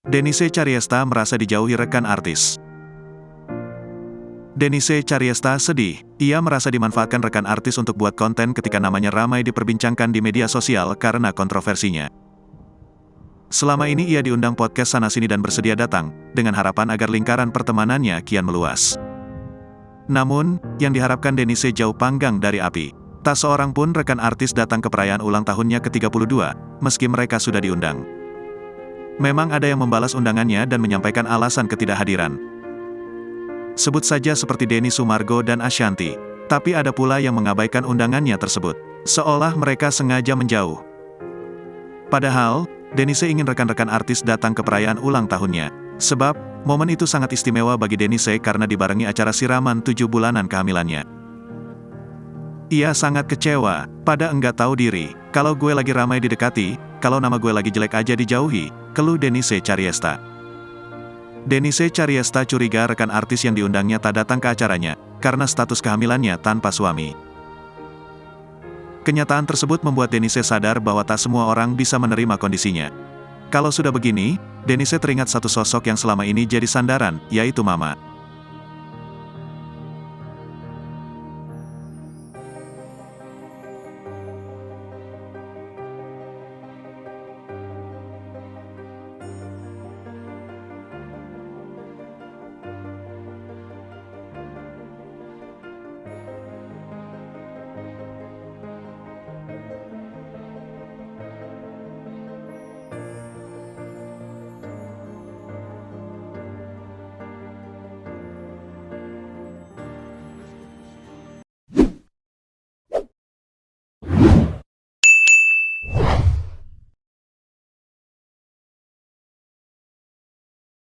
Denise Cariesta merasa dijauhi rekan artis. Denise Cariesta sedih. Ia merasa dimanfaatkan rekan artis untuk buat konten ketika namanya ramai diperbincangkan di media sosial karena kontroversinya. Selama ini ia diundang podcast sana-sini dan bersedia datang, dengan harapan agar lingkaran pertemanannya kian meluas. Namun, yang diharapkan Denise jauh panggang dari api. Tak seorang pun rekan artis datang ke perayaan ulang tahunnya ke-32, meski mereka sudah diundang. Memang ada yang membalas undangannya dan menyampaikan alasan ketidakhadiran. Sebut saja seperti Denny Sumargo dan Ashanty. Tapi ada pula yang mengabaikan undangannya tersebut, seolah mereka sengaja menjauh. Padahal, Denise ingin rekan-rekan artis datang ke perayaan ulang tahunnya. Sebab, momen itu sangat istimewa bagi Denise karena dibarengi acara siraman 7 bulanan kehamilannya. Ia sangat kecewa, pada enggak tahu diri, kalau gue lagi ramai didekati, kalau nama gue lagi jelek aja dijauhi, keluh Denise Cariesta. Denise Cariesta curiga rekan artis yang diundangnya tak datang ke acaranya, karena status kehamilannya tanpa suami. Kenyataan tersebut membuat Denise sadar bahwa tak semua orang bisa menerima kondisinya. Kalau sudah begini, Denise teringat satu sosok yang selama ini jadi sandaran, yaitu Mama.